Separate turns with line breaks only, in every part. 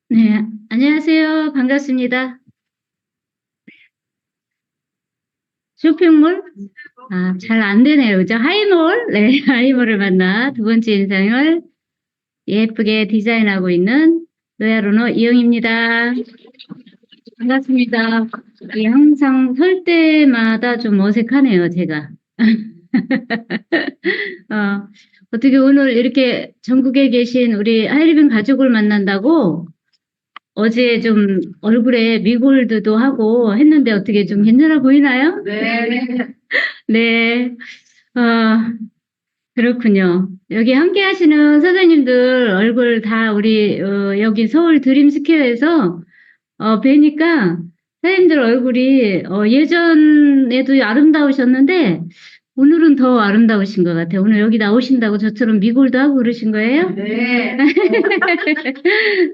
네, 안녕하세요. 반갑습니다. 쇼핑몰? 아, 잘 안 되네요. 그죠? 하이몰? 네, 하이몰을 만나 두 번째 인상을 예쁘게 디자인하고 있는 로얄루너 이영입니다. 반갑습니다. 이 항상 설 때마다 좀 어색하네요, 제가. 어, 어떻게 오늘 이렇게 전국에 계신 우리 하이리빙 가족을 만난다고 어제 좀 얼굴에 미골드도 하고 했는데 어떻게 좀 괜찮아 보이나요?
네.
네. 아, 그렇군요. 여기 함께 하시는 선생님들 얼굴 다 우리, 여기 서울 드림스퀘어에서, 뵈니까 선생님들 얼굴이, 예전에도 아름다우셨는데, 오늘은 더 아름다우신 것 같아요. 오늘 여기 나오신다고 저처럼 미골도 하고 그러신 거예요?
네.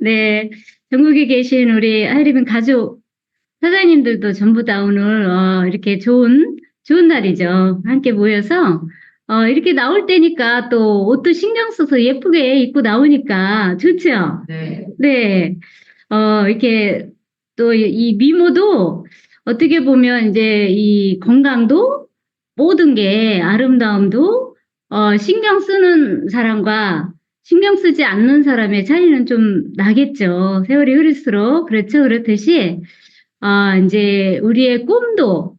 네. 전국에 계신 우리 하이리빈 가족, 사장님들도 전부 다 오늘, 이렇게 좋은 날이죠. 함께 모여서, 이렇게 나올 때니까 또 옷도 신경 써서 예쁘게 입고 나오니까 좋죠?
네.
네. 이렇게 또 이 미모도 어떻게 보면 이제 이 건강도 모든 게 아름다움도 신경 쓰는 사람과 신경 쓰지 않는 사람의 차이는 좀 나겠죠. 세월이 흐를수록. 그렇죠. 그렇듯이 이제 우리의 꿈도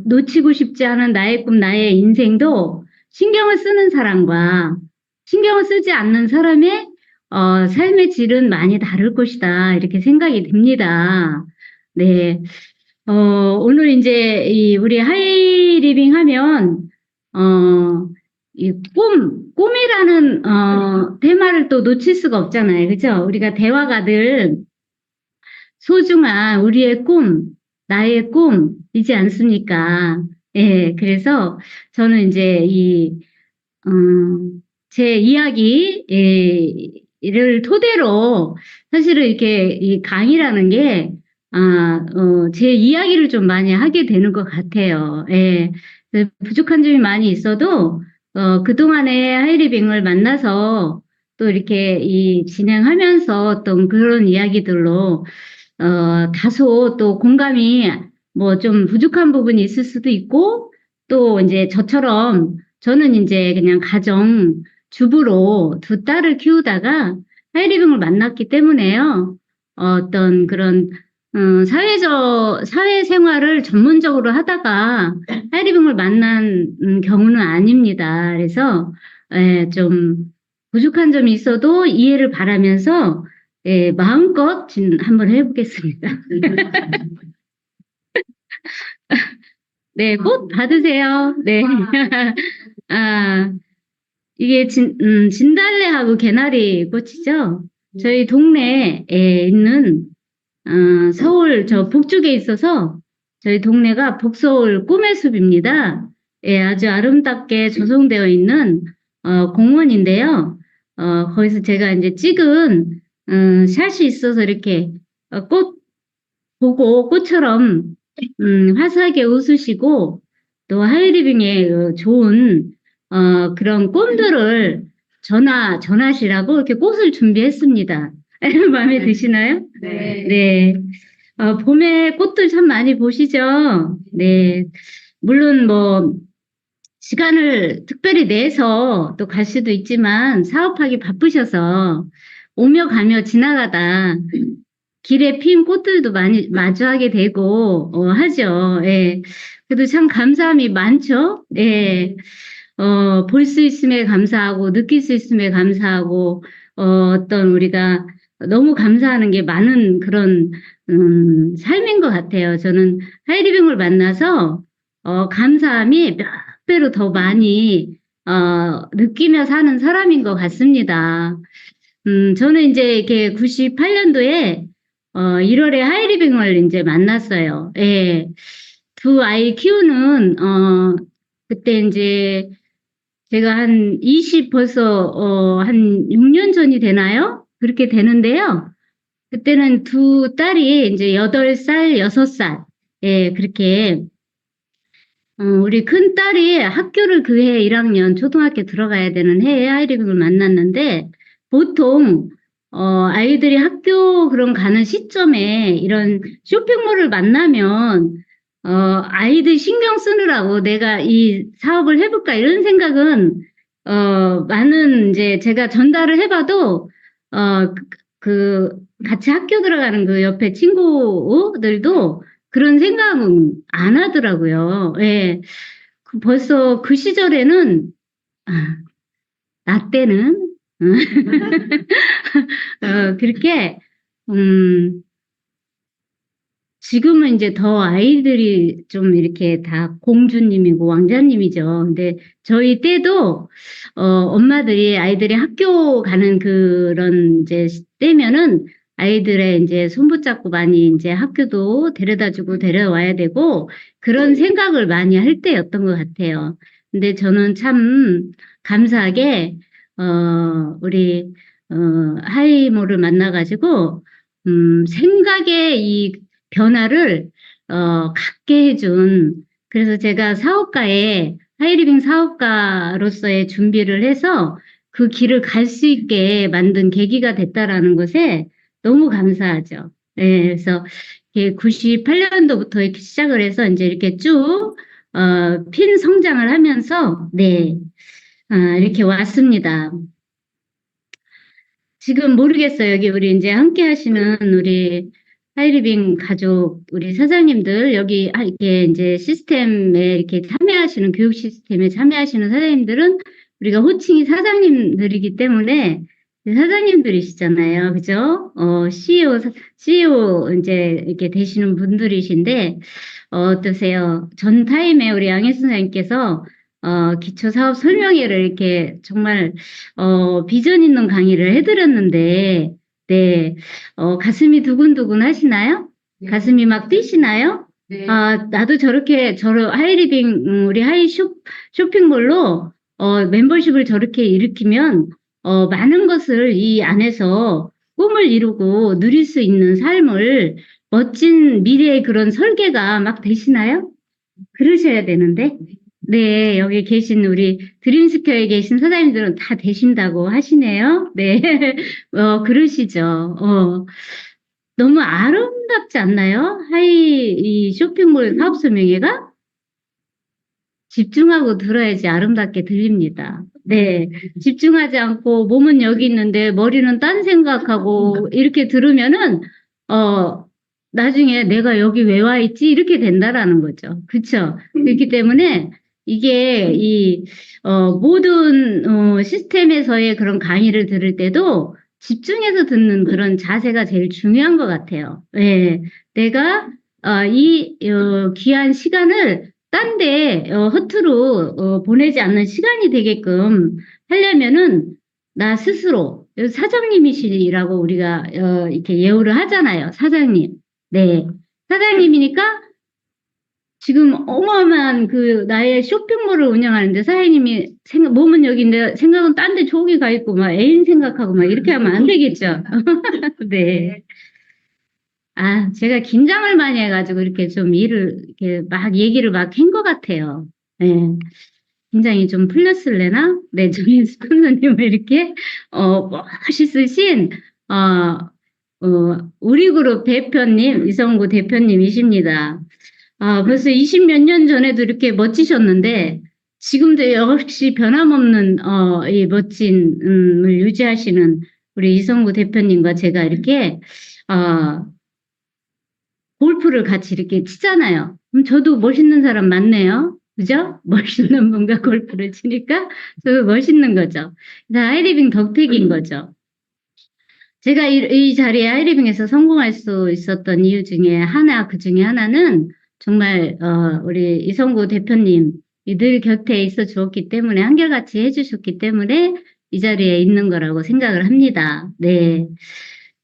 놓치고 싶지 않은 나의 꿈, 나의 인생도 신경을 쓰는 사람과 신경을 쓰지 않는 사람의 삶의 질은 많이 다를 것이다. 이렇게 생각이 듭니다. 네. 오늘 이제 우리 하이리빙 하면, 이 꿈이라는, 테마를 또 놓칠 수가 없잖아요. 그죠? 우리가 대화가 늘 소중한 우리의 꿈, 나의 꿈이지 않습니까? 예, 그래서 저는 이제 제 이야기, 를 토대로 사실은 이렇게 이 강의라는 게, 제 이야기를 좀 많이 하게 되는 것 같아요. 예. 부족한 점이 많이 있어도, 그동안에 하이리빙을 만나서 또 이렇게 진행하면서 어떤 그런 이야기들로, 다소 또 공감이 뭐 좀 부족한 부분이 있을 수도 있고, 또 이제 저처럼 저는 이제 그냥 가정 주부로 두 딸을 키우다가 하이리빙을 만났기 때문에요. 어떤 그런 사회생활을 전문적으로 하다가 하이리빙을 만난 경우는 아닙니다. 그래서 좀 부족한 점이 있어도 이해를 바라면서 마음껏 한번 해보겠습니다. 네, 꽃 받으세요. 네. 아, 이게 진달래하고 개나리 꽃이죠. 저희 동네에 있는 서울 저 북쪽에 있어서 저희 동네가 북서울 꿈의 숲입니다. 예, 아주 아름답게 조성되어 있는 공원인데요. 거기서 제가 이제 찍은 샷이 있어서 이렇게 꽃 보고 꽃처럼 화사하게 웃으시고 또 하이리빙의 좋은 그런 꿈들을 전하시라고 이렇게 꽃을 준비했습니다. 마음에
네.
드시나요?
네.
네. 봄에 꽃들 참 많이 보시죠? 네. 물론 뭐 시간을 특별히 내서 또 갈 수도 있지만 사업하기 바쁘셔서 오며 가며 지나가다 길에 핀 꽃들도 많이 마주하게 되고, 하죠. 예. 그래도 참 감사함이 많죠. 예. 볼 수 있음에 감사하고, 느낄 수 있음에 감사하고, 어떤 우리가 너무 감사하는 게 많은 그런, 삶인 것 같아요. 저는 하이리빙을 만나서, 감사함이 몇 배로 더 많이, 느끼며 사는 사람인 것 같습니다. 저는 이제 이렇게 98년도에 1월에 하이리빙을 이제 만났어요. 예. 두 아이 키우는, 그때 이제 제가 벌써, 한 6년 전이 되나요? 그렇게 되는데요. 그때는 두 딸이 이제 8살, 6살, 예, 그렇게, 우리 큰딸이 학교를 그 해 1학년 초등학교 들어가야 되는 해에 하이리빙을 만났는데, 보통, 아이들이 학교 그런 가는 시점에 이런 쇼핑몰을 만나면, 아이들 신경 쓰느라고 내가 이 사업을 해볼까 이런 생각은, 많은 이제 제가 전달을 해봐도, 그, 같이 학교 들어가는 그 옆에 친구들도 그런 생각은 안 하더라고요. 예. 벌써 그 시절에는, 아, 나 때는, 그렇게, 음, 지금은 이제 더 아이들이 좀 이렇게 다 공주님이고 왕자님이죠. 근데 저희 때도, 엄마들이 아이들이 학교 가는 그런 이제 때면은 아이들의 이제 손 붙잡고 많이 이제 학교도 데려다 주고 데려와야 되고 그런 생각을 많이 할 때였던 것 같아요. 근데 저는 참 감사하게, 우리, 하이모를 만나가지고, 생각의 이 변화를 갖게 해준 그래서 제가 사업가에 하이리빙 사업가로서의 준비를 해서 그 길을 갈 수 있게 만든 계기가 됐다라는 것에 너무 감사하죠. 네, 그래서 98년도부터 이렇게 시작을 해서 이제 이렇게 쭉 핀 성장을 하면서 네, 이렇게 왔습니다. 지금 모르겠어요. 여기 우리 이제 함께 하시는 우리 하이리빙 가족, 우리 사장님들, 여기 이렇게 이제 시스템에 이렇게 참여하시는, 교육 시스템에 참여하시는 사장님들은 우리가 호칭이 사장님들이기 때문에 사장님들이시잖아요. 그죠? CEO 이제 이렇게 되시는 분들이신데, 어떠세요? 전 타임에 우리 양혜 선생님께서 기초사업 설명회를 이렇게 정말 비전 있는 강의를 해드렸는데, 네, 가슴이 두근두근 하시나요? 가슴이 막 뛰시나요? 나도 하이리빙, 우리 쇼핑몰로, 멤버십을 저렇게 일으키면, 많은 것을 이 안에서 꿈을 이루고 누릴 수 있는 삶을 멋진 미래의 그런 설계가 막 되시나요? 그러셔야 되는데. 네, 여기 계신 우리 드림스퀘어에 계신 사장님들은 다 되신다고 하시네요. 네, 그러시죠. 너무 아름답지 않나요? 이 쇼핑몰 사업 설명회가? 집중하고 들어야지 아름답게 들립니다. 네, 집중하지 않고 몸은 여기 있는데 머리는 딴 생각하고 이렇게 들으면은, 나중에 내가 여기 왜 와 있지? 이렇게 된다라는 거죠. 그쵸? 그렇기 때문에 이게 모든, 시스템에서의 그런 강의를 들을 때도 집중해서 듣는 그런 자세가 제일 중요한 것 같아요. 네, 내가, 귀한 시간을 딴데 허투루 보내지 않는 시간이 되게끔 하려면은 나 스스로 사장님이시라고 우리가 이렇게 예우를 하잖아요. 사장님. 네. 사장님이니까 지금 어마어마한 그 나의 쇼핑몰을 운영하는데 사장님이 몸은 여기인데 생각은 딴 데 저기 가 있고 막 애인 생각하고 막 이렇게 하면 안 되겠죠. 네. 제가 긴장을 많이 해가지고 이렇게 좀 이렇게 막 얘기를 막 한 것 같아요. 네. 긴장이 좀 풀렸을래나? 네, 저희 스폰서님을 이렇게, 멋있으신, 우리 그룹 대표님, 이성구 대표님이십니다. 벌써 20 몇 년 전에도 이렇게 멋지셨는데, 지금도 역시 변함없는, 이 멋짐을 유지하시는 우리 이성구 대표님과 제가 이렇게, 골프를 같이 이렇게 치잖아요. 그럼 저도 멋있는 사람 맞네요. 그죠? 멋있는 분과 골프를 치니까 저도 멋있는 거죠. 하이리빙 덕택인 거죠. 제가 이 자리에 하이리빙에서 성공할 수 있었던 이유 중에 그 중에 하나는 정말, 우리 이성구 대표님, 늘 곁에 있어 주었기 때문에, 한결같이 해주셨기 때문에 이 자리에 있는 거라고 생각을 합니다. 네.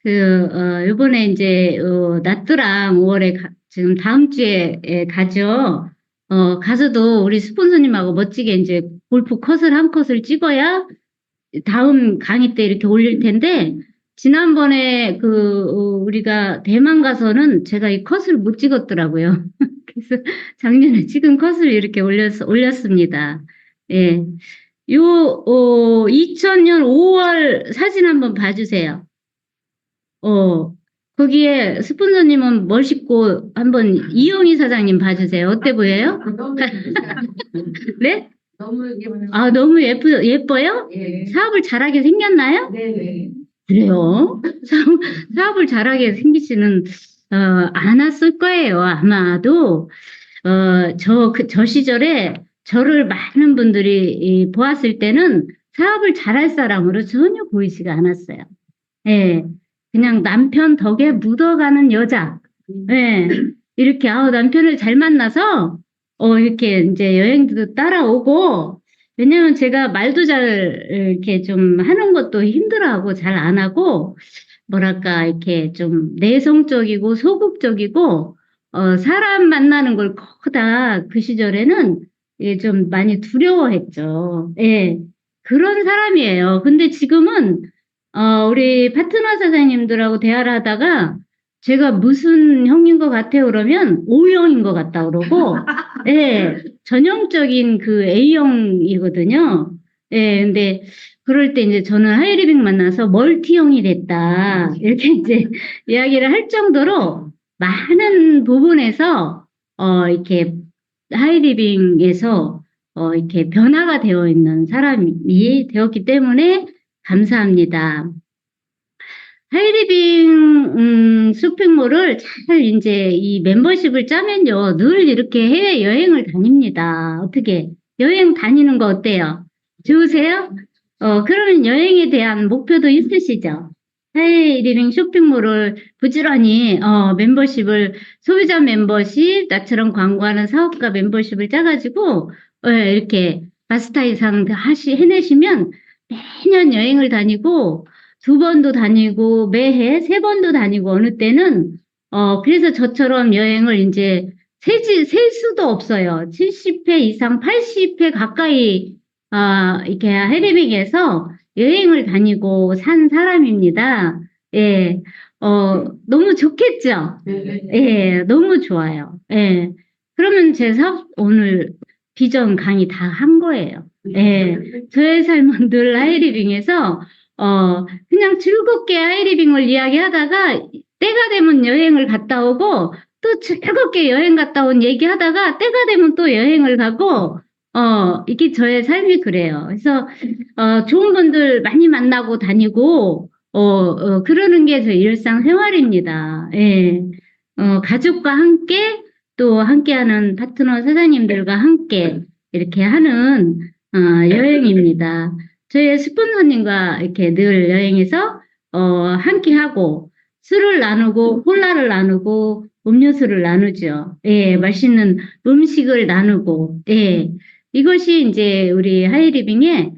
요번에 이제, 나트랑 5월에 지금 다음 주에 가죠. 가서도 우리 스폰서님하고 멋지게 이제 골프 컷을 한 컷을 찍어야 다음 강의 때 이렇게 올릴 텐데, 지난번에 우리가 대만 가서는 제가 이 컷을 못 찍었더라고요. 그래서 작년에 지금 컷을 이렇게 올렸습니다. 예. 2000년 5월 사진 한번 봐주세요. 거기에 스폰서님은 멋있고 한번 이영희 사장님 봐주세요. 어때 보여요? 네?
너무 예뻐요.
아, 너무 예뻐요?
예.
사업을 잘하게 생겼나요?
네네.
그래요? 사업을 잘하게 생기지는, 않았을 거예요. 아마도, 저 시절에 저를 많은 분들이 보았을 때는 사업을 잘할 사람으로 전혀 보이지가 않았어요. 예. 그냥 남편 덕에 묻어가는 여자. 예. 이렇게, 남편을 잘 만나서, 이렇게 이제 여행도 따라오고, 왜냐면 제가 말도 잘, 이렇게 좀 하는 것도 힘들어하고 잘 안 하고, 뭐랄까, 이렇게 좀 내성적이고 소극적이고, 사람 만나는 걸 거다 그 시절에는 이게 좀 많이 두려워했죠. 예. 그런 사람이에요. 근데 지금은, 우리 파트너 사장님들하고 대화를 하다가 제가 무슨 형인 것 같아요 그러면 O형인 것 같다 그러고, 예, 전형적인 그 A형이거든요. 예, 근데 그럴 때 이제 저는 하이리빙 만나서 멀티형이 됐다. 이렇게 이제 이야기를 할 정도로 많은 부분에서, 이렇게 하이리빙에서, 이렇게 변화가 되어 있는 사람이 되었기 때문에 감사합니다. 하이리빙 쇼핑몰을 잘 이제 이 멤버십을 짜면요, 늘 이렇게 해외 여행을 다닙니다. 어떻게 여행 다니는 거 어때요? 좋으세요? 그러면 여행에 대한 목표도 있으시죠? 하이리빙 쇼핑몰을 부지런히 멤버십을 소비자 멤버십, 나처럼 광고하는 사업가 멤버십을 짜가지고 이렇게 마스터 이상 해내시면 매년 여행을 다니고 2번도 다니고 매해 3번도 다니고 어느 때는 그래서 저처럼 여행을 이제 셀 수도 없어요. 70회 이상 80회 가까이 이렇게 해리빙에서 여행을 다니고 산 사람입니다. 예. 너무 좋겠죠? 예, 너무 좋아요. 예. 그러면 제 사업 오늘 비전 강의 다 한 거예요. 예. 저의 삶은 늘 하이리빙에서 그냥 즐겁게 하이리빙을 이야기하다가 때가 되면 여행을 갔다 오고 또 즐겁게 여행 갔다 온 얘기하다가 때가 되면 또 여행을 가고 이게 저의 삶이 그래요. 그래서 좋은 분들 많이 만나고 다니고 그러는 게 저 일상생활입니다. 예. 가족과 함께 또 함께하는 파트너 사장님들과 함께 이렇게 하는 여행입니다. 저희 스폰서님과 이렇게 늘 여행에서 함께하고 술을 나누고 콜라를 나누고 음료수를 나누죠. 예, 맛있는 음식을 나누고 예, 이것이 이제 우리 하이리빙의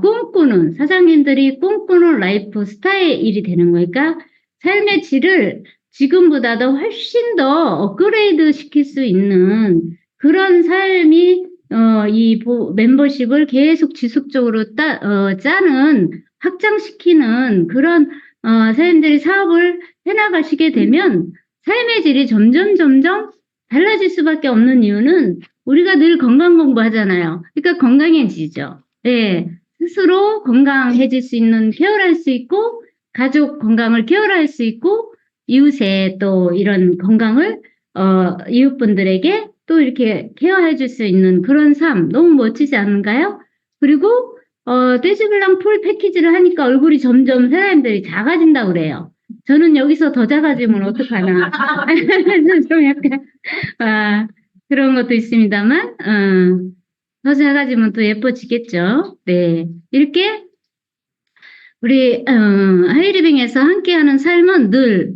꿈꾸는 사장님들이 꿈꾸는 라이프 스타일이 되는 거니까 삶의 질을 지금보다도 훨씬 더 업그레이드 시킬 수 있는 그런 삶이 이 멤버십을 계속 지속적으로 짜는 확장시키는 그런 사람들이 사업을 해나가시게 되면 삶의 질이 점점 달라질 수밖에 없는 이유는 우리가 늘 건강 공부하잖아요. 그러니까 건강해지죠. 예, 스스로 건강해질 수 있는 케어를 할 수 있고 가족 건강을 케어를 할 수 있고 이웃의 또 이런 건강을 이웃분들에게 또 이렇게 케어해 줄 수 있는 그런 삶 너무 멋지지 않은가요? 그리고 떼지블랑 풀 패키지를 하니까 얼굴이 점점 사람들이 작아진다고 그래요. 저는 여기서 더 작아지면 어떡하나. 좀 약간 그런 것도 있습니다만 더 작아지면 또 예뻐지겠죠. 네, 이렇게 우리 하이리빙에서 함께하는 삶은 늘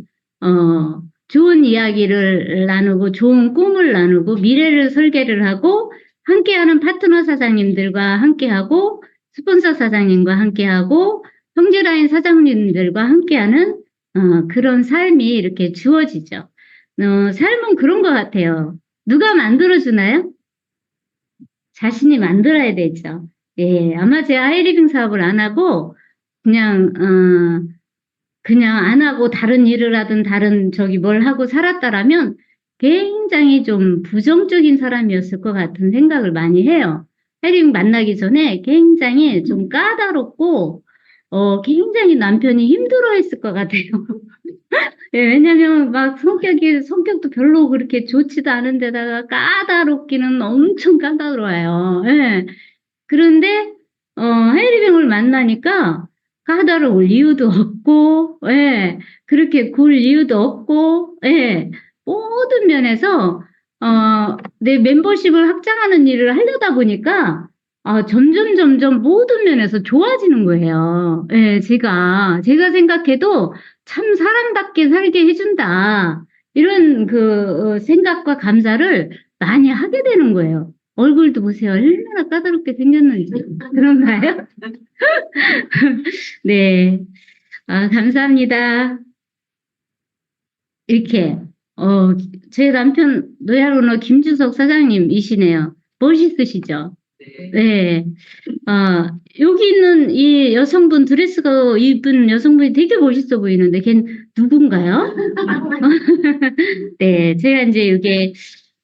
좋은 이야기를 나누고 좋은 꿈을 나누고 미래를 설계를 하고 함께하는 파트너 사장님들과 함께하고 스폰서 사장님과 함께하고 형제라인 사장님들과 함께하는 그런 삶이 이렇게 주어지죠. 삶은 그런 것 같아요. 누가 만들어주나요? 자신이 만들어야 되죠. 예, 아마 제가 하이리빙 사업을 안 하고 그냥 안 하고 다른 일을 하든 다른 뭘 하고 살았다라면 굉장히 좀 부정적인 사람이었을 것 같은 생각을 많이 해요. 해링 만나기 전에 굉장히 좀 까다롭고, 굉장히 남편이 힘들어했을 것 같아요. 예, 왜냐면 막 성격도 별로 그렇게 좋지도 않은데다가 까다롭기는 엄청 까다로워요. 예. 그런데, 해리병을 만나니까 까다로울 이유도 없고, 예. 그렇게 굴 이유도 없고, 예. 모든 면에서, 내 멤버십을 확장하는 일을 하려다 보니까, 점점 모든 면에서 좋아지는 거예요. 예, 제가 생각해도 참 사람답게 살게 해준다. 이런 생각과 감사를 많이 하게 되는 거예요. 얼굴도 보세요. 얼마나 까다롭게 생겼는지. 그런가요? 네. 감사합니다. 이렇게, 어, 제 남편 노야로너 김주석 사장님이시네요. 멋있으시죠? 네. 여기 있는 이 여성분 드레스가 입은 여성분이 되게 멋있어 보이는데, 걘 누군가요? 네, 제가 이제 이게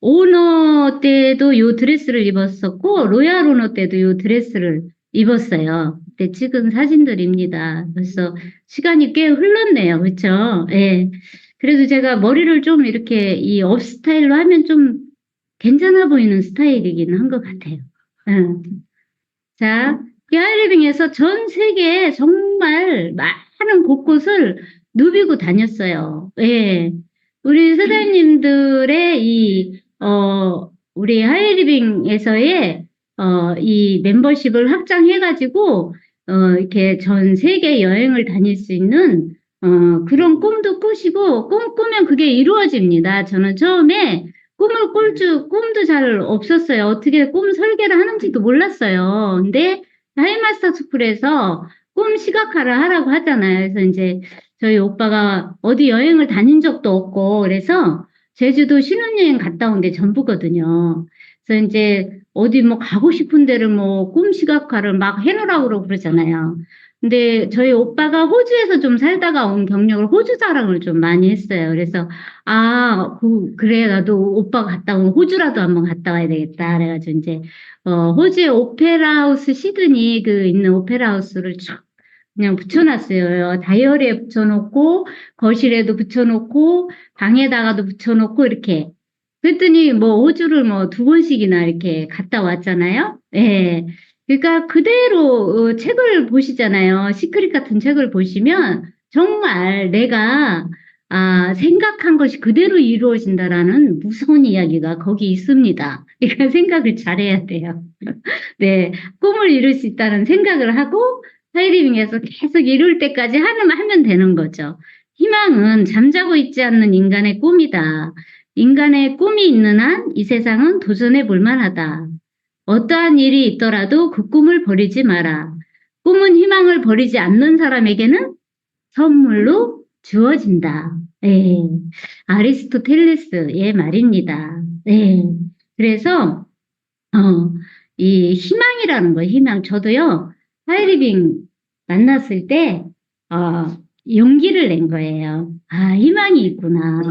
오너 때도 요 드레스를 입었었고, 로얄 오너 때도 요 드레스를 입었어요. 그때 찍은 사진들입니다. 벌써 시간이 꽤 흘렀네요. 그쵸? 예. 그래도 제가 머리를 좀 이렇게 이 업 스타일로 하면 좀 괜찮아 보이는 스타일이긴 한 것 같아요. 응. 자, 하이리빙에서 전 세계에 정말 많은 곳곳을 누비고 다녔어요. 예. 우리 사장님들의 우리 하이리빙에서의, 이 멤버십을 확장해가지고, 이렇게 전 세계 여행을 다닐 수 있는, 그런 꿈도 꾸시고, 꾸면 그게 이루어집니다. 저는 처음에 꿈도 잘 없었어요. 어떻게 꿈 설계를 하는지도 몰랐어요. 근데 하이마스터 스쿨에서 꿈 시각화를 하라고 하잖아요. 그래서 이제 저희 오빠가 어디 여행을 다닌 적도 없고 그래서 제주도 신혼여행 갔다 온 게 전부거든요. 그래서 이제 어디 뭐 가고 싶은 데를 뭐 꿈 시각화를 막 해놓으라고 그러잖아요. 근데 저희 오빠가 호주에서 좀 살다가 온 경력을 호주 자랑을 좀 많이 했어요. 그래서 그래, 나도 오빠가 갔다 오면 호주라도 한번 갔다 와야 되겠다. 그래가지고 이제, 호주의 오페라 하우스 시드니 있는 오페라 하우스를 쭉 그냥 붙여놨어요. 다이어리에 붙여놓고, 거실에도 붙여놓고, 방에다가도 붙여놓고, 이렇게. 그랬더니 뭐 호주를 뭐 두 번씩이나 이렇게 갔다 왔잖아요. 예. 그러니까 그대로 책을 보시잖아요. 시크릿 같은 책을 보시면 정말 내가 생각한 것이 그대로 이루어진다라는 무서운 이야기가 거기 있습니다. 그러니까 생각을 잘해야 돼요. 네, 꿈을 이룰 수 있다는 생각을 하고 하이리빙에서 계속 이룰 때까지 하면 되는 거죠. 희망은 잠자고 있지 않는 인간의 꿈이다. 인간의 꿈이 있는 한 이 세상은 도전해 볼 만하다. 어떠한 일이 있더라도 그 꿈을 버리지 마라. 꿈은 희망을 버리지 않는 사람에게는 선물로 주어진다. 예. 아리스토텔레스의 말입니다. 예. 그래서, 어, 이 희망이라는 거, 희망. 저도요, 하이리빙 만났을 때, 용기를 낸 거예요. 희망이 있구나.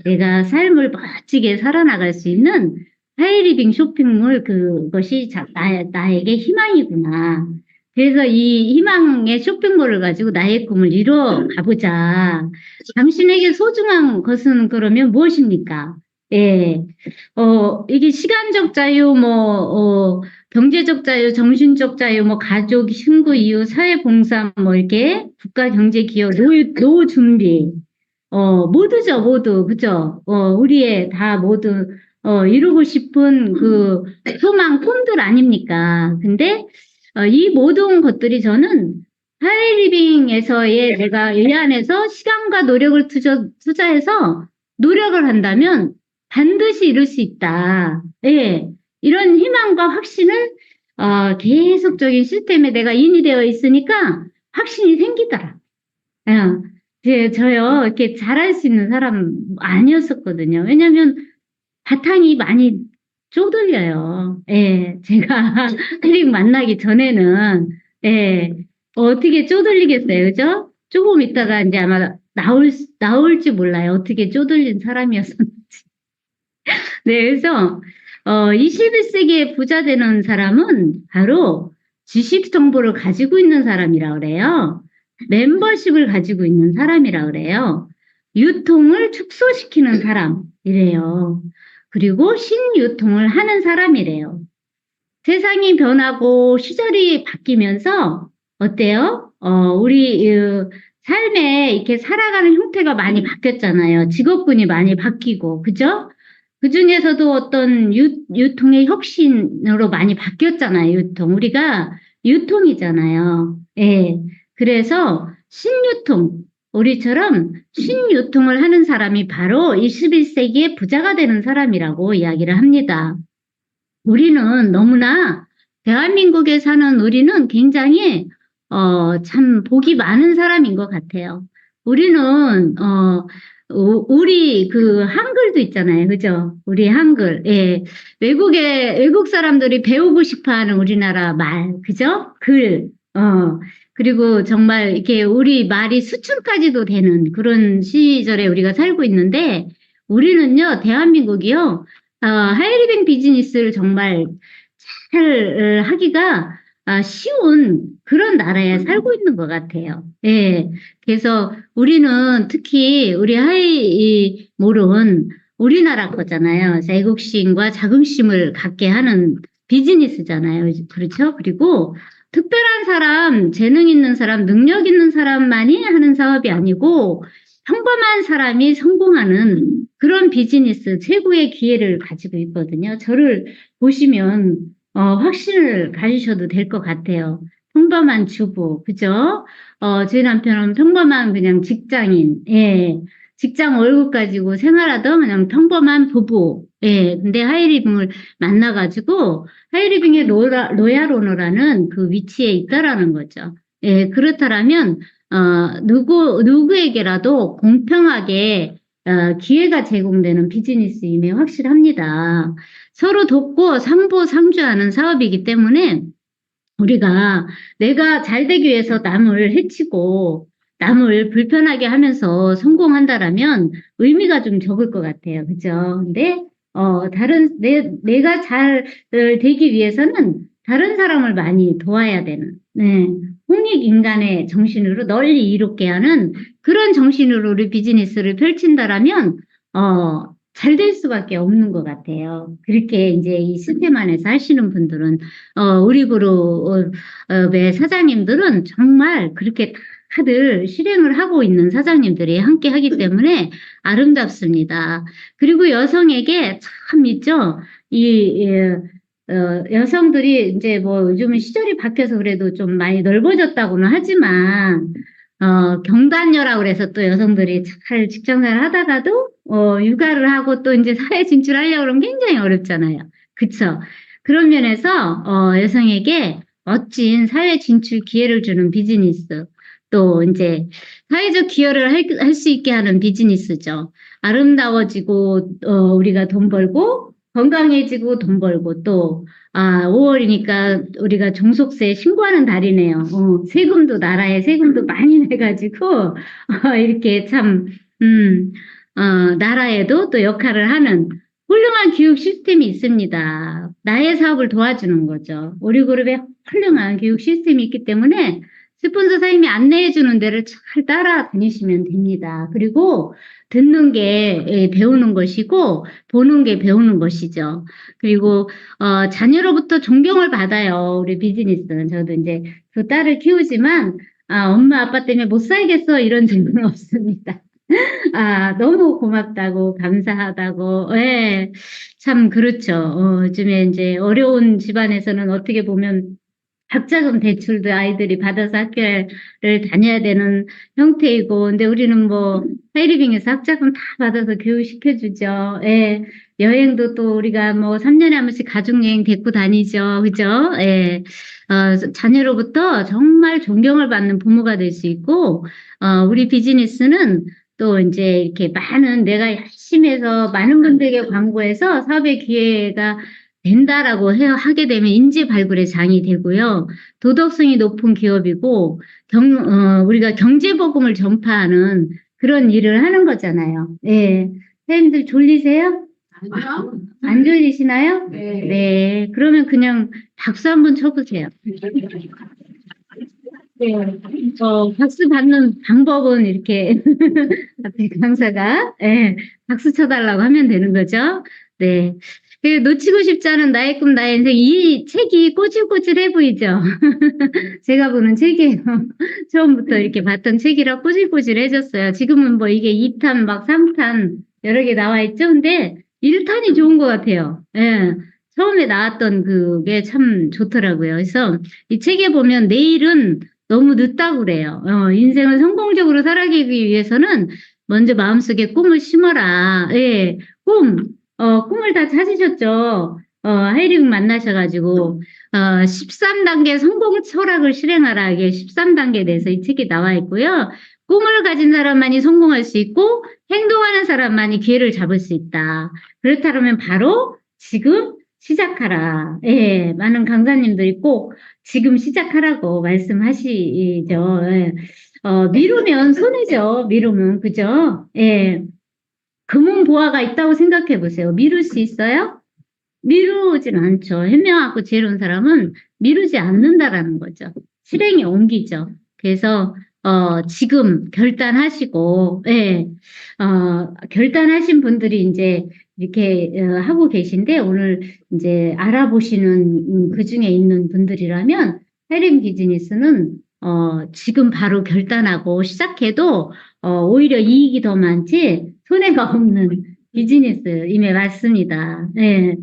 내가 삶을 멋지게 살아나갈 수 있는 하이리빙 쇼핑몰 그것이 나에게 희망이구나. 그래서 이 희망의 쇼핑몰을 가지고 나의 꿈을 이루어 가보자. 당신에게 소중한 것은 그러면 무엇입니까? 예. 이게 시간적 자유, 경제적 자유, 정신적 자유, 가족, 친구, 이웃, 사회봉사, 이렇게 국가 경제 기여, 노후 준비, 모두죠, 모두. 그죠? 우리의 다 모두, 이루고 싶은 소망, 꿈들 아닙니까? 근데, 이 모든 것들이 저는 하이리빙에서의 내가 이 안에서 시간과 노력을 투자해서 노력을 한다면 반드시 이룰 수 있다. 예. 이런 희망과 확신을 계속적인 시스템에 내가 인이되어 있으니까 확신이 생기더라. 저요, 이렇게 잘할 수 있는 사람 아니었었거든요. 왜냐면 바탕이 많이 쪼들려요. 예, 제가 혜릭 만나기 전에는, 예, 어떻게 쪼들리겠어요, 그죠? 조금 있다가 이제 아마 나올지 몰라요. 어떻게 쪼들린 사람이었었는지. 네, 그래서 21세기에 부자 되는 사람은 바로 지식 정보를 가지고 있는 사람이라 그래요. 멤버십을 가지고 있는 사람이라 그래요. 유통을 축소시키는 사람이래요. 그리고 신유통을 하는 사람이래요. 세상이 변하고 시절이 바뀌면서 어때요? 우리 삶에 이렇게 살아가는 형태가 많이 바뀌었잖아요. 직업군이 많이 바뀌고, 그죠? 그 중에서도 어떤 유통의 혁신으로 많이 바뀌었잖아요. 유통. 우리가 유통이잖아요. 예. 그래서 신유통, 우리처럼 신유통을 하는 사람이 바로 21세기의 부자가 되는 사람이라고 이야기를 합니다. 우리는 너무나 대한민국에 사는 우리는 굉장히 참 복이 많은 사람인 것 같아요. 우리는 우리 그 한글도 있잖아요, 그죠? 우리 한글, 예, 외국 사람들이 배우고 싶어하는 우리나라 말, 그죠? 글, 그리고 정말 이렇게 우리 말이 수춘까지도 되는 그런 시절에 우리가 살고 있는데 우리는요, 대한민국이요. 하이리빙 비즈니스를 정말 잘 하기가 쉬운 그런 나라에 살고 있는 것 같아요. 예. 그래서 우리는 특히 우리 하이몰은 우리나라 거잖아요. 애국심과 자긍심을 갖게 하는 비즈니스잖아요. 그렇죠? 그리고 특별한 사람, 재능 있는 사람, 능력 있는 사람만이 하는 사업이 아니고 평범한 사람이 성공하는 그런 비즈니스 최고의 기회를 가지고 있거든요. 저를 보시면 확신을 가지셔도 될 것 같아요. 평범한 주부, 그죠? 제 남편은 평범한 그냥 직장인, 예. 직장 월급 가지고 생활하던 그냥 평범한 부부, 예. 근데 하이리빙을 만나가지고 하이리빙의 로얄 오너라는 그 위치에 있다라는 거죠. 예, 그렇다라면 누구에게라도 공평하게 기회가 제공되는 비즈니스임에 확실합니다. 서로 돕고 상부상조하는 사업이기 때문에 우리가 내가 잘 되기 위해서 남을 해치고 남을 불편하게 하면서 성공한다라면 의미가 좀 적을 것 같아요. 그죠? 근데 내가 잘 되기 위해서는 다른 사람을 많이 도와야 되는, 네. 홍익인간의 정신으로 널리 이롭게 하는 그런 정신으로 우리 비즈니스를 펼친다라면, 잘 될 수밖에 없는 것 같아요. 그렇게 이제 이 시스템 안에서 하시는 분들은, 우리 그룹의 사장님들은 정말 그렇게 다들 실행을 하고 있는 사장님들이 함께 하기 때문에 아름답습니다. 그리고 여성에게 참 있죠. 여성들이 이제 뭐 요즘은 시절이 바뀌어서 그래도 좀 많이 넓어졌다고는 하지만, 경단녀라고 그래서 또 여성들이 잘 직장생활 하다가도, 육아를 하고 또 이제 사회 진출하려고 그러면 굉장히 어렵잖아요. 그쵸? 그런 면에서, 여성에게 멋진 사회 진출 기회를 주는 비즈니스, 또 이제 사회적 기여를 할 수 있게 하는 비즈니스죠. 아름다워지고, 우리가 돈 벌고, 건강해지고 돈 벌고 또 5월이니까 우리가 종속세 신고하는 달이네요. 세금도 나라에 세금도 많이 내가지고 이렇게 참 나라에도 또 역할을 하는 훌륭한 교육 시스템이 있습니다. 나의 사업을 도와주는 거죠. 우리 그룹에 훌륭한 교육 시스템이 있기 때문에 스폰서 사장님이 안내해 주는 데를 잘 따라다니시면 됩니다. 그리고 듣는 게 배우는 것이고 보는 게 배우는 것이죠. 그리고 자녀로부터 존경을 받아요. 우리 비즈니스는. 저도 이제 두 딸을 키우지만 엄마 아빠 때문에 못 살겠어 이런 질문은 없습니다. 너무 고맙다고 감사하다고. 예. 참 그렇죠. 요즘에 이제 어려운 집안에서는 어떻게 보면 학자금 대출도 아이들이 받아서 학교를 다녀야 되는 형태이고, 근데 우리는 뭐, 하이리빙에서 학자금 다 받아서 교육시켜주죠. 예. 여행도 또 우리가 뭐, 3년에 한 번씩 가족여행 데리고 다니죠. 그죠? 예. 자녀로부터 정말 존경을 받는 부모가 될 수 있고, 우리 비즈니스는 또 이제 이렇게 내가 열심히 해서 많은 분들에게 광고해서 사업의 기회가 된다라고 하게 되면 인지 발굴의 장이 되고요. 도덕성이 높은 기업이고, 우리가 경제복음을 전파하는 그런 일을 하는 거잖아요. 예. 선생님들 졸리세요? 안 졸리시나요?
네.
네. 그러면 그냥 박수 한번 쳐보세요. 네. 박수 받는 방법은 이렇게 앞에 강사가 박수 쳐달라고 하면 되는 거죠. 네. 놓치고 싶지 않은 나의 꿈, 나의 인생. 이 책이 꼬질꼬질해 보이죠? 제가 보는 책이에요. 처음부터 이렇게 봤던 책이라 꼬질꼬질해졌어요. 지금은 뭐 이게 2탄, 막 3탄 여러 개 나와 있죠. 근데 1탄이 좋은 것 같아요. 예. 처음에 나왔던 그게 참 좋더라고요. 그래서 이 책에 보면 내일은 너무 늦다고 그래요. 인생을 성공적으로 살아가기 위해서는 먼저 마음속에 꿈을 심어라. 예. 꿈을 다 찾으셨죠. 하이링 만나셔가지고, 13단계 성공 철학을 실행하라. 이게 13단계에 대해서 이 책이 나와 있고요. 꿈을 가진 사람만이 성공할 수 있고, 행동하는 사람만이 기회를 잡을 수 있다. 그렇다면 바로 지금 시작하라. 예, 많은 강사님들이 꼭 지금 시작하라고 말씀하시죠. 예. 미루면 손해죠. 미루면, 그죠? 예. 금은 보화가 있다고 생각해 보세요. 미룰 수 있어요? 미루진 않죠. 현명하고 지혜로운 사람은 미루지 않는다라는 거죠. 실행에 옮기죠. 그래서 지금 결단하시고, 예, 결단하신 분들이 이제 이렇게 하고 계신데 오늘 이제 알아보시는 그 중에 있는 분들이라면 해림 비즈니스는 지금 바로 결단하고 시작해도 오히려 이익이 더 많지 손해가 없는 비즈니스임에 맞습니다. 네.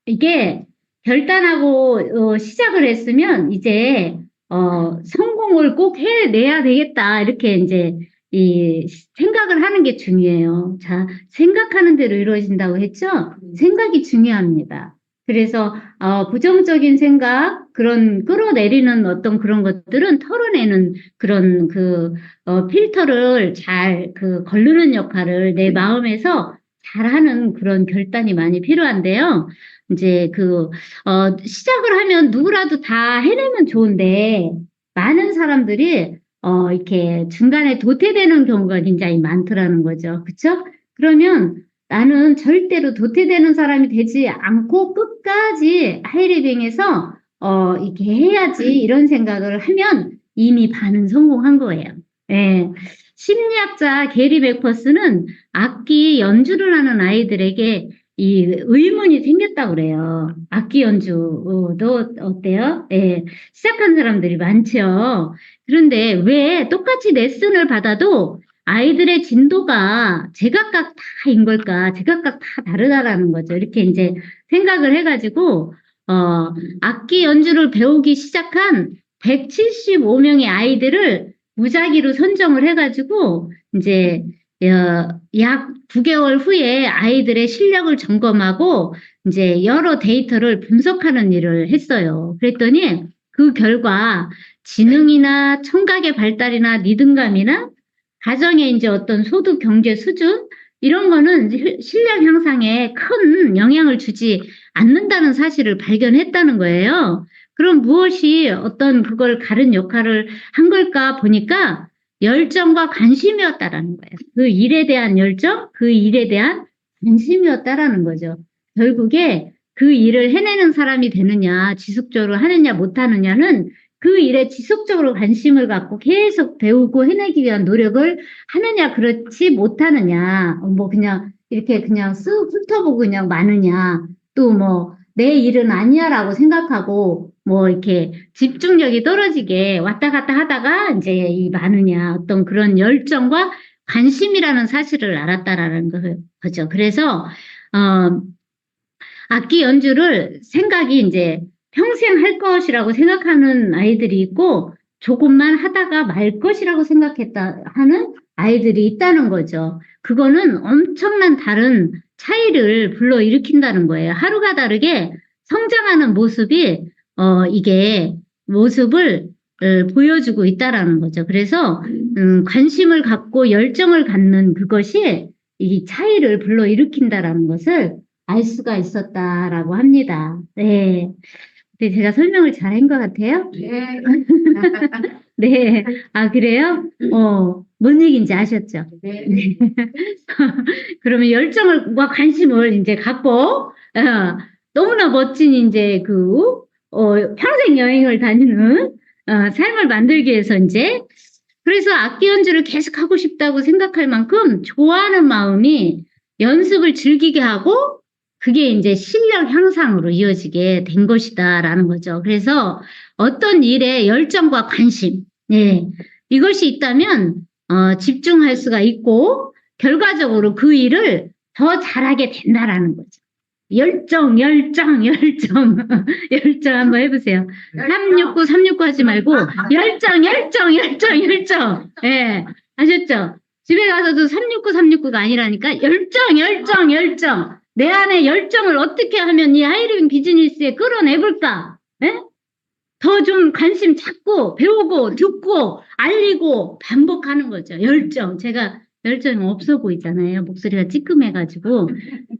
이게 결단하고 시작을 했으면 이제 성공을 꼭 해내야 되겠다 이렇게 이제 이 생각을 하는 게 중요해요. 자, 생각하는 대로 이루어진다고 했죠? 생각이 중요합니다. 그래서 부정적인 생각, 그런 끌어내리는 어떤 그런 것들은 털어내는 그런 필터를 잘 걸르는 역할을 내 마음에서 잘하는 그런 결단이 많이 필요한데요. 이제 시작을 하면 누구라도 다 해내면 좋은데, 많은 사람들이, 이렇게 중간에 도태되는 경우가 굉장히 많더라는 거죠. 그쵸? 그러면 나는 절대로 도태되는 사람이 되지 않고 끝까지 하이리빙에서, 이렇게 해야지 이런 생각을 하면 이미 반은 성공한 거예요. 예. 심리학자 게리 베커스는 악기 연주를 하는 아이들에게 이 의문이 생겼다고 그래요. 악기 연주도 어때요? 예, 시작한 사람들이 많죠. 그런데 왜 똑같이 레슨을 받아도 아이들의 진도가 제각각 다인 걸까? 제각각 다 다르다라는 거죠. 이렇게 이제 생각을 해가지고, 악기 연주를 배우기 시작한 175명의 아이들을 무작위로 선정을 해가지고, 이제, 약 9개월 후에 아이들의 실력을 점검하고, 이제 여러 데이터를 분석하는 일을 했어요. 그랬더니 그 결과 지능이나 청각의 발달이나 리듬감이나 가정의 이제 어떤 소득 경제 수준, 이런 거는 실력 향상에 큰 영향을 주지 않는다는 사실을 발견했다는 거예요. 그럼 무엇이 어떤 그걸 가른 역할을 한 걸까 보니까 열정과 관심이었다라는 거예요. 그 일에 대한 열정, 그 일에 대한 관심이었다라는 거죠. 결국에 그 일을 해내는 사람이 되느냐, 지속적으로 하느냐, 못하느냐는 그 일에 지속적으로 관심을 갖고 계속 배우고 해내기 위한 노력을 하느냐, 그렇지 못하느냐, 뭐 그냥 이렇게 그냥 쓱 훑어보고 그냥 마느냐, 또 뭐 내 일은 아니야라고 생각하고 뭐 이렇게 집중력이 떨어지게 왔다 갔다 하다가 이제 이 많으냐 어떤 그런 열정과 관심이라는 사실을 알았다라는 거죠. 그래서 악기 연주를 생각이 이제 평생 할 것이라고 생각하는 아이들이 있고 조금만 하다가 말 것이라고 생각했다 하는 아이들이 있다는 거죠. 그거는 엄청난 다른 차이를 불러일으킨다는 거예요. 하루가 다르게 성장하는 모습이 이게 모습을 보여주고 있다라는 거죠. 그래서 관심을 갖고 열정을 갖는 그것이 이 차이를 불러일으킨다라는 것을 알 수가 있었다라고 합니다. 네. 근데 제가 설명을 잘한 것 같아요.
네.
네. 아, 그래요? 뭔 얘기인지 아셨죠?
네.
네. 그러면 열정과 관심을 이제 갖고, 너무나 멋진 이제 평생 여행을 다니는, 삶을 만들기 위해서 이제, 그래서 악기 연주를 계속 하고 싶다고 생각할 만큼 좋아하는 마음이 연습을 즐기게 하고, 그게 이제 실력 향상으로 이어지게 된 것이다라는 거죠. 그래서 어떤 일에 열정과 관심, 네, 이것이 있다면, 집중할 수가 있고, 결과적으로 그 일을 더 잘하게 된다라는 거죠. 열정, 열정, 열정. 열정 한번 해보세요. 369, 369 하지 말고, 열정, 열정, 열정, 열정. 예, 아셨죠? 집에 가서도 369, 369가 아니라니까, 열정, 열정, 열정. 내 안에 열정을 어떻게 하면 이 하이리빙 비즈니스에 끌어내볼까? 예? 더 좀 관심 찾고, 배우고, 듣고, 알리고, 반복하는 거죠. 열정. 제가 열정이 없어 보이잖아요. 목소리가 찌끔해가지고.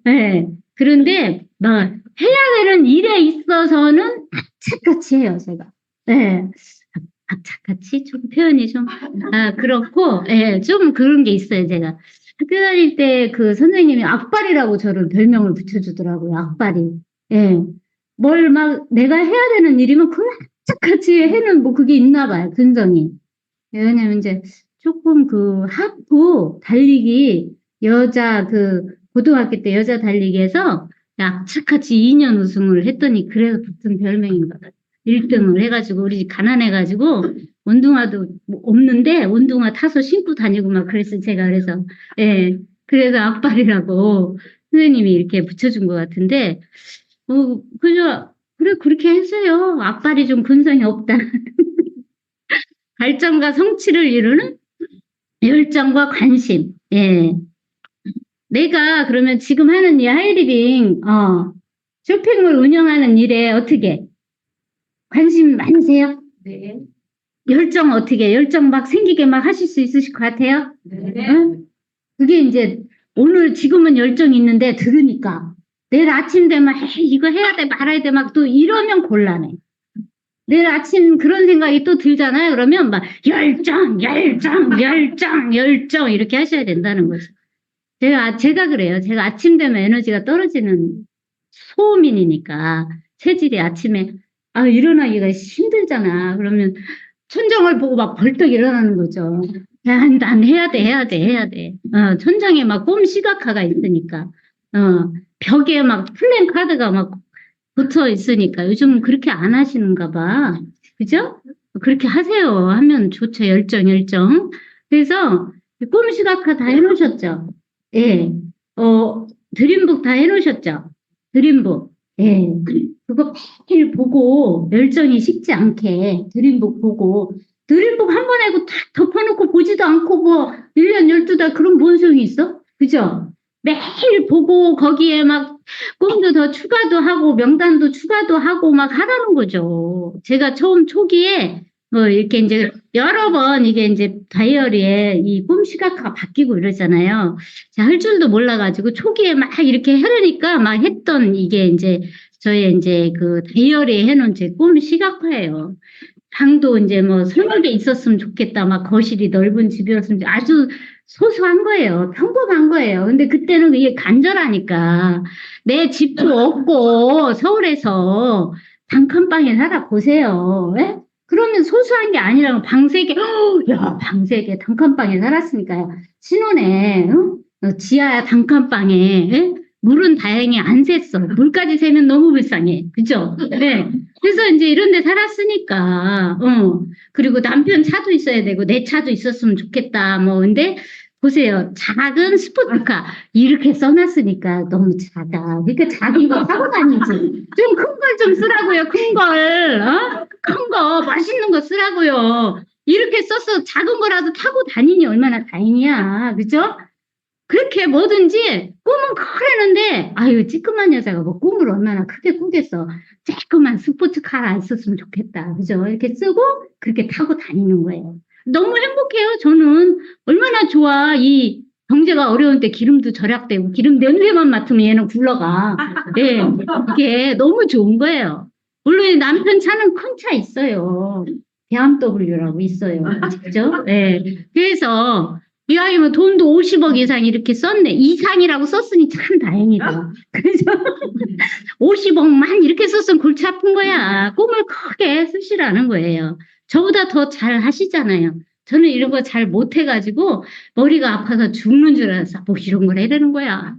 네. 그런데, 해야 되는 일에 있어서는 악착같이 해요, 제가. 네. 악착같이? 좀 표현이 좀, 그렇고, 예, 좀 그런 게 있어요, 제가. 학교 다닐 때 그 선생님이 악발이라고 저를 별명을 붙여주더라고요, 악발이. 예. 뭘 내가 해야 되는 일이면 그걸 악착같이 해는 그게 있나 봐요, 근성이. 왜냐면 이제 조금 하프 달리기 고등학교 때 여자 달리기에서 악착같이 2년 우승을 했더니 그래서 붙은 별명인가 봐요. 1등을 해가지고 우리 집 가난해가지고 운동화도 없는데 운동화 타서 신고 다니고 막 그랬어요. 제가 그래서 예 그래서 악발이라고 선생님이 이렇게 붙여준 것 같은데 그죠 그래 그렇게 했어요. 악발이 좀 근성이 없다. 발전과 성취를 이루는 열정과 관심. 예. 내가 그러면 지금 하는 이 하이리빙, 쇼핑을 운영하는 일에 어떻게 관심 많으세요?
네.
열정 막 생기게 막 하실 수 있으실 것 같아요?
네.
응? 그게 이제 지금은 열정이 있는데 들으니까 내일 아침 되면 이거 해야 돼 말아야 돼 막 또 이러면 곤란해. 내일 아침 그런 생각이 또 들잖아요. 그러면 막 열정, 열정, 열정, 열정 이렇게 하셔야 된다는 거죠. 제가 그래요. 제가 아침 되면 에너지가 떨어지는 소음인이니까 체질이 아침에 일어나기가 힘들잖아. 그러면 천장을 보고 막 벌떡 일어나는 거죠. 야, 난 해야 돼, 해야 돼, 해야 돼. 천장에 막 꼼 시각화가 있으니까. 벽에 막 플랜카드가 막 붙어 있으니까 요즘 그렇게 안 하시는가 봐. 그죠? 그렇게 하세요. 하면 좋죠. 열정, 열정. 그래서 꿈 시각화 다 해놓으셨죠? 예. 드림북 다 해놓으셨죠? 드림북. 예. 그거 매일 보고 열정이 식지 않게 드림북 보고 드림북 한 번 하고 탁 덮어놓고 보지도 않고 1년 12달 그런 뭔 소용이 있어? 그죠? 매일 보고 거기에 막 꿈도 더 추가도 하고 명단도 추가도 하고 막 하라는 거죠. 제가 처음 초기에 이렇게 이제 여러 번 이게 이제 다이어리에 이 꿈 시각화가 바뀌고 이러잖아요. 자, 할 줄도 몰라가지고 초기에 막 이렇게 하려니까 막 했던 이게 이제 저의 이제 다이어리에 해놓은 제 꿈 시각화예요. 방도 이제 설목에 있었으면 좋겠다. 막 거실이 넓은 집이었으면 아주 소소한 거예요. 평범한 거예요. 근데 그때는 이게 간절하니까 내 집도 없고 서울에서 단칸방에 살아 보세요. 예? 그러면 소소한 게 아니라 방 3개, 야, 방 3개 단칸방에 살았으니까요. 신혼에 지하 단칸방에 예? 물은 다행히 안 샜어. 물까지 세면 너무 불쌍해. 그죠? 네. 그래서 이제 이런 데 살았으니까, 그리고 남편 차도 있어야 되고, 내 차도 있었으면 좋겠다. 근데, 보세요. 작은 스포츠카. 이렇게 써놨으니까 너무 작아. 그러니까 작은 거 사고 다니지. 좀 큰 걸 좀 쓰라고요. 큰 걸. 큰 거, 맛있는 거 쓰라고요. 이렇게 써서 작은 거라도 타고 다니니 얼마나 다행이야. 그죠? 그렇게 뭐든지 꿈은 커라는데 아유 찌끄만 여자가 꿈을 얼마나 크게 꾸겠어. 쬐끄만 스포츠카가 있었으면 좋겠다. 그죠? 이렇게 쓰고 그렇게 타고 다니는 거예요. 너무 행복해요. 저는 얼마나 좋아. 이 경제가 어려운 때 기름도 절약되고 기름 냄새만 맡으면 얘는 굴러가. 네, 이게 너무 좋은 거예요. 물론 남편 차는 큰 차 있어요. 대암W라고 있어요. 아시죠? 네. 그래서 이왕이면 돈도 50억 이상 이렇게 썼네. 이상이라고 썼으니 참 다행이다. 그래서 50억만 이렇게 썼으면 골치 아픈 거야. 꿈을 크게 쓰시라는 거예요. 저보다 더 잘 하시잖아요. 저는 이런 거 잘 못해가지고 머리가 아파서 죽는 줄 알았어. 뭐 이런 걸 해라는 거야.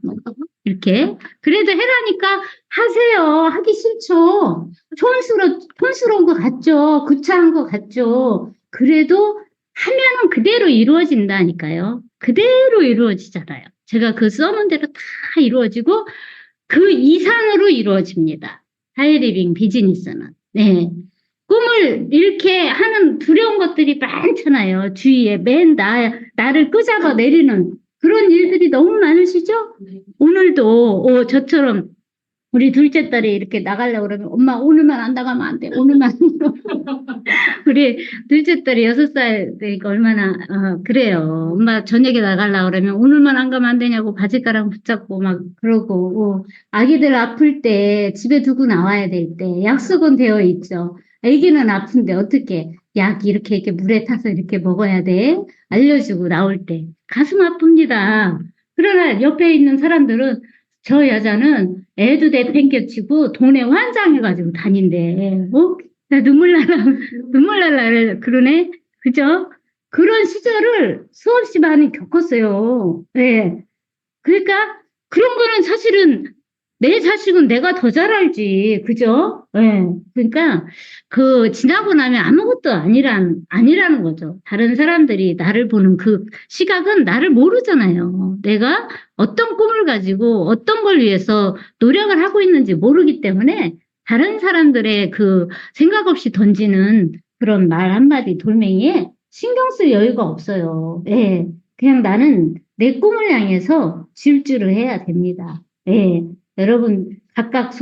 이렇게. 그래도 해라니까 하세요. 하기 싫죠. 촌스러운 것 같죠. 구차한 것 같죠. 그래도 하면은 그대로 이루어진다니까요. 그대로 이루어지잖아요. 제가 그 써놓은 대로 다 이루어지고 그 이상으로 이루어집니다. 하이리빙 비즈니스는. 네. 꿈을 이렇게 하는 두려운 것들이 많잖아요. 주위에 나를 끄잡아 내리는 그런 일들이 너무 많으시죠? 오늘도, 저처럼 우리 둘째 딸이 이렇게 나가려고 그러면 엄마 오늘만 안 나가면 안 돼. 오늘만. 우리 둘째 딸이 6살 되니까 얼마나, 그래요. 엄마 저녁에 나가려고 그러면 오늘만 안 가면 안 되냐고 바지가랑 붙잡고 막 그러고, 아기들 아플 때 집에 두고 나와야 될 때 약속은 되어 있죠. 아기는 아픈데 어떻게 약 이렇게 물에 타서 이렇게 먹어야 돼? 알려주고 나올 때 가슴 아픕니다. 그러나 옆에 있는 사람들은 저 여자는 애도 내팽개치고 돈에 환장해가지고 다닌대. 나 눈물 나라, 눈물 날라 그러네. 그죠? 그런 시절을 수없이 많이 겪었어요. 네. 그러니까 그런 거는 사실은 내 자식은 내가 더 잘 알지. 그죠? 네. 그러니까 지나고 나면 아무것도 아니라는 거죠. 다른 사람들이 나를 보는 그 시각은 나를 모르잖아요. 내가 어떤 꿈을 가지고 어떤 걸 위해서 노력을 하고 있는지 모르기 때문에 다른 사람들의 그 생각 없이 던지는 그런 말 한마디 돌멩이에 신경 쓸 여유가 없어요. 예. 그냥 나는 내 꿈을 향해서 질주를 해야 됩니다. 예. 여러분, 각각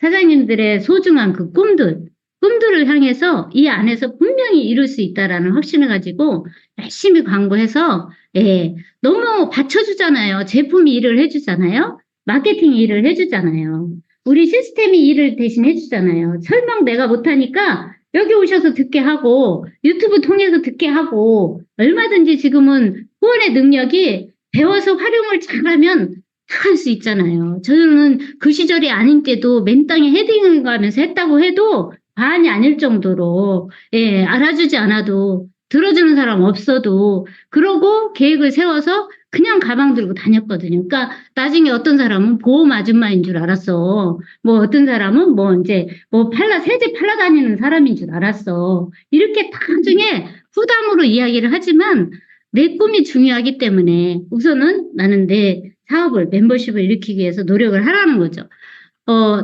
사장님들의 소중한 그 꿈들을 향해서 이 안에서 분명히 이룰 수 있다라는 확신을 가지고 열심히 광고해서, 예. 너무 받쳐주잖아요. 제품이 일을 해주잖아요. 마케팅이 일을 해주잖아요. 우리 시스템이 일을 대신 해주잖아요. 설명 내가 못하니까 여기 오셔서 듣게 하고 유튜브 통해서 듣게 하고 얼마든지 지금은 후원의 능력이 배워서 활용을 잘하면 다 할 수 있잖아요. 저는 그 시절이 아닌 때도 맨 땅에 헤딩을 가면서 했다고 해도 과언이 아닐 정도로 예, 알아주지 않아도 들어주는 사람 없어도 그러고 계획을 세워서 그냥 가방 들고 다녔거든요. 그러니까 나중에 어떤 사람은 보험 아줌마인 줄 알았어. 뭐 어떤 사람은 뭐 이제 뭐 세제 팔러 다니는 사람인 줄 알았어. 이렇게 나중에 부담으로 이야기를 하지만 내 꿈이 중요하기 때문에 우선은 나는 내 사업을 멤버십을 일으키기 위해서 노력을 하라는 거죠.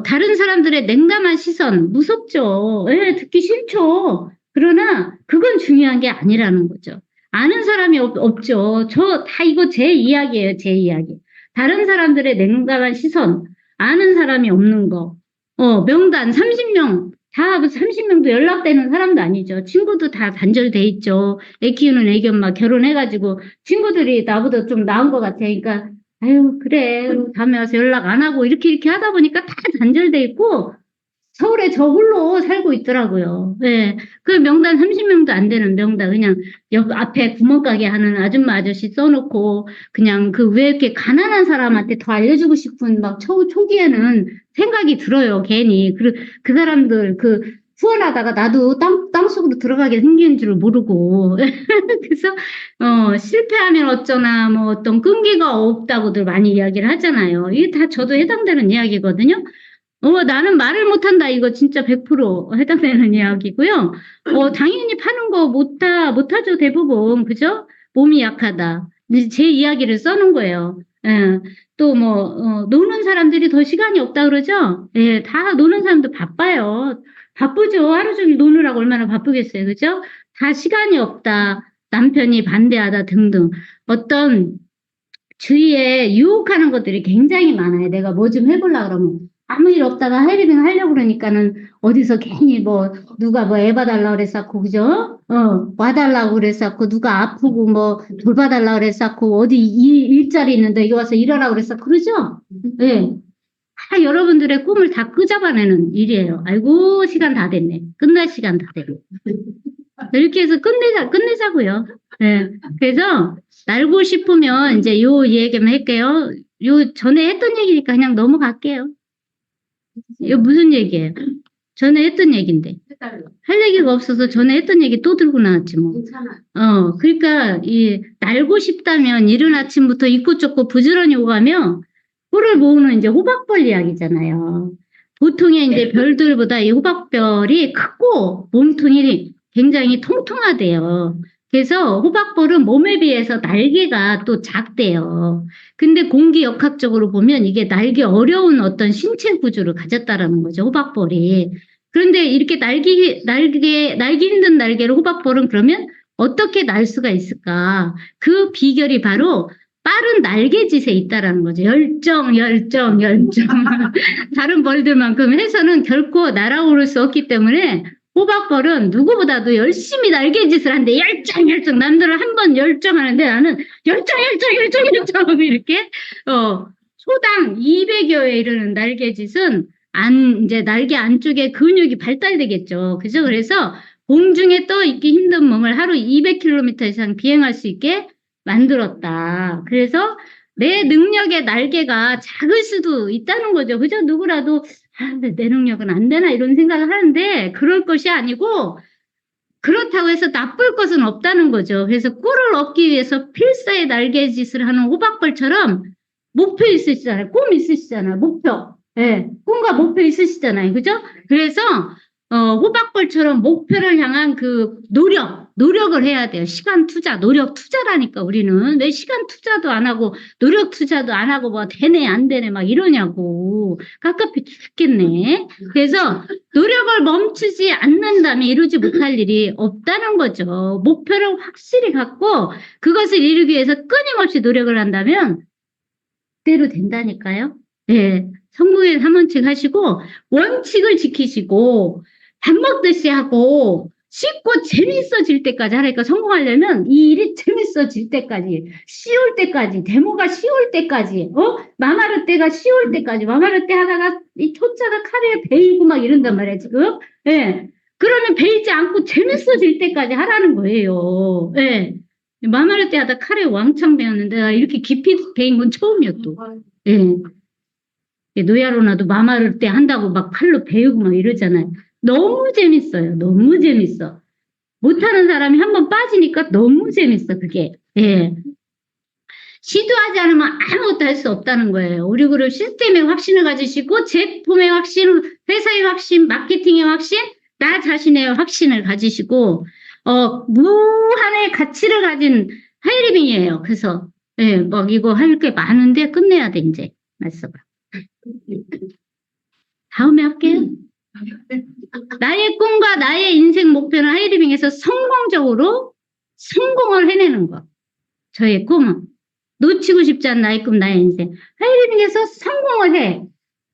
다른 사람들의 냉담한 시선 무섭죠. 예, 듣기 싫죠. 그러나 그건 중요한 게 아니라는 거죠. 아는 사람이 없죠. 이거 제 이야기예요, 제 이야기. 다른 사람들의 냉담한 시선, 아는 사람이 없는 거. 명단 30명, 다 30명도 연락되는 사람도 아니죠. 친구도 다 단절돼 있죠. 애 키우는 애기 엄마 결혼해가지고 친구들이 나보다 좀 나은 것 같아. 그러니까, 아유, 그래. 다음에 와서 연락 안 하고 이렇게 하다 보니까 다 단절돼 있고, 서울에 저 홀로 살고 있더라고요. 네. 그 명단 30명도 안 되는 명단 그냥 옆 앞에 구멍가게 하는 아줌마 아저씨 써놓고 그냥 왜 이렇게 가난한 사람한테 더 알려주고 싶은 막 초기에는 생각이 들어요. 괜히. 그 사람들 후원하다가 나도 땅속으로 들어가게 생긴 줄 모르고. 그래서, 실패하면 어쩌나, 뭐 어떤 끈기가 없다고들 많이 이야기를 하잖아요. 이게 다 저도 해당되는 이야기거든요. 나는 말을 못한다. 이거 진짜 100% 해당되는 이야기고요. 당연히 파는 거 못하죠. 대부분. 그죠? 몸이 약하다. 제 이야기를 써놓은 거예요. 예. 또 노는 사람들이 더 시간이 없다 그러죠? 예, 다 노는 사람도 바빠요. 바쁘죠. 하루 종일 노느라고 얼마나 바쁘겠어요. 그죠? 다 시간이 없다. 남편이 반대하다 등등. 어떤 주위에 유혹하는 것들이 굉장히 많아요. 내가 뭐 좀 해보려고 그러면. 아무 일 없다가 하이리빙 하려고 그러니까는 어디서 괜히 누가 애 봐달라고 그랬었고, 그죠? 와달라고 그랬었고, 누가 아프고 돌봐달라고 그랬었고, 어디 일자리 있는데 여기 와서 일하라고 그랬었고, 그러죠? 예. 다 여러분들의 꿈을 다 끄잡아내는 일이에요. 아이고, 시간 다 됐네. 끝날 시간 다 됐네. 이렇게 해서 끝내자고요. 예. 그래서 날고 싶으면 이제 요 얘기만 할게요. 요 전에 했던 얘기니까 그냥 넘어갈게요. 이거 무슨 얘기예요? 전에 했던 얘기인데. 할 얘기가 없어서 전에 했던 얘기 또 들고 나왔지 뭐. 그러니까 날고 싶다면 이른 아침부터 입고 쫓고 부지런히 오가며 꿀을 모으는 이제 호박벌 이야기잖아요. 보통의 이제 별들보다 이 호박별이 크고 몸통이 굉장히 통통하대요. 그래서 호박벌은 몸에 비해서 날개가 또 작대요. 근데 공기역학적으로 보면 이게 날기 어려운 어떤 신체 구조를 가졌다라는 거죠, 호박벌이. 그런데 이렇게 날기 힘든 날개를 호박벌은 그러면 어떻게 날 수가 있을까? 그 비결이 바로 빠른 날개짓에 있다라는 거죠. 열정. 다른 벌들만큼 해서는 결코 날아오를 수 없기 때문에 호박벌은 누구보다도 열심히 날개짓을 하는데 열정. 남들은 한 번 열정하는데 나는 열정 이렇게 소당 200여에 이르는 날개짓은 이제 날개 안쪽에 근육이 발달되겠죠. 그죠? 그래서 공중에 떠 있기 힘든 몸을 하루 200km 이상 비행할 수 있게 만들었다. 그래서 내 능력의 날개가 작을 수도 있다는 거죠. 그죠? 누구라도 근데 내 능력은 안 되나 이런 생각을 하는데 그럴 것이 아니고 그렇다고 해서 나쁠 것은 없다는 거죠. 그래서 꿀을 얻기 위해서 필사의 날개짓을 하는 호박벌처럼 목표 있으시잖아요. 꿈 있으시잖아요. 목표. 예, 꿈과 목표 있으시잖아요. 그죠? 그래서 호박벌처럼 목표를 향한 그 노력을 해야 돼요. 시간 투자, 노력 투자라니까 우리는 왜 시간 투자도 안 하고 노력 투자도 안 하고 뭐 되네 안 되네 막 이러냐고 깝깝해 죽겠네. 그래서 노력을 멈추지 않는다면 이루지 못할 일이 없다는 거죠. 목표를 확실히 갖고 그것을 이루기 위해서 끊임없이 노력을 한다면 그대로 된다니까요. 네, 성공의 3원칙 하시고 원칙을 지키시고 밥 먹듯이 하고 쉽고 재밌어질 때까지 하라니까 성공하려면 이 일이 재밌어질 때까지 쉬울 때까지 데모가 쉬울 때까지 마마르떼가 쉬울 때까지 마마르떼 하다가 이 초짜가 카레에 베이고 막 이런단 말이야 지금. 예. 그러면 베이지 않고 재밌어질 때까지 하라는 거예요. 예. 마마르떼 하다 카레 왕창 배웠는데 나 이렇게 깊이 배인 건 처음이야 또. 예. 노야로나도 마마르떼 한다고 막 팔로 배우고 막 이러잖아요. 너무 재밌어요. 너무 재밌어. 못하는 사람이 한번 빠지니까 너무 재밌어, 그게. 예. 시도하지 않으면 아무것도 할 수 없다는 거예요. 우리 그룹 시스템의 확신을 가지시고, 제품의 확신, 회사의 확신, 마케팅의 확신, 나 자신의 확신을 가지시고, 무한의 가치를 가진 하이리빙이에요. 그래서, 예, 막 이거 할 게 많은데 끝내야 돼, 이제. 말씀을. 다음에 할게요. 나의 꿈과 나의 인생 목표는 하이리빙에서 성공적으로 성공을 해내는 거. 저의 꿈은 놓치고 싶지 않은 나의 꿈, 나의 인생. 하이리빙에서 성공을 해.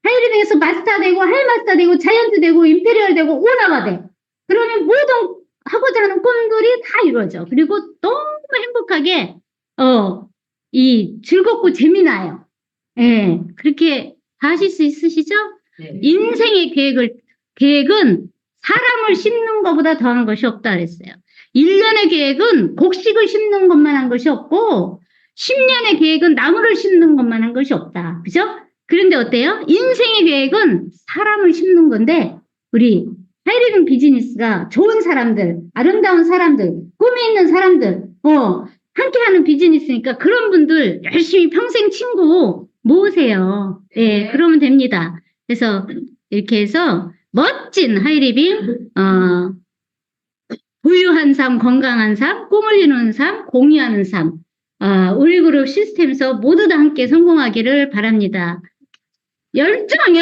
하이리빙에서 마스터 되고, 하이마스터 되고, 자이언트 되고, 임페리얼 되고, 오나가 돼. 그러면 모든 하고자 하는 꿈들이 다 이루어져. 그리고 너무 행복하게, 즐겁고 재미나요. 예, 그렇게 하실 수 있으시죠? 네. 인생의 계획은 사람을 심는 것보다 더한 것이 없다 그랬어요. 1년의 계획은 곡식을 심는 것만 한 것이 없고 10년의 계획은 나무를 심는 것만 한 것이 없다. 그죠? 그런데 어때요? 인생의 계획은 사람을 심는 건데 우리 하이리빙 비즈니스가 좋은 사람들, 아름다운 사람들, 꿈이 있는 사람들, 함께하는 비즈니스니까 그런 분들 열심히 평생 친구 모으세요. 네, 그러면 됩니다. 그래서 이렇게 해서 멋진 하이리빙, 부유한 삶, 건강한 삶, 꿈을 이루는 삶, 공유하는 삶, 우리 그룹 시스템에서 모두 다 함께 성공하기를 바랍니다. 열정.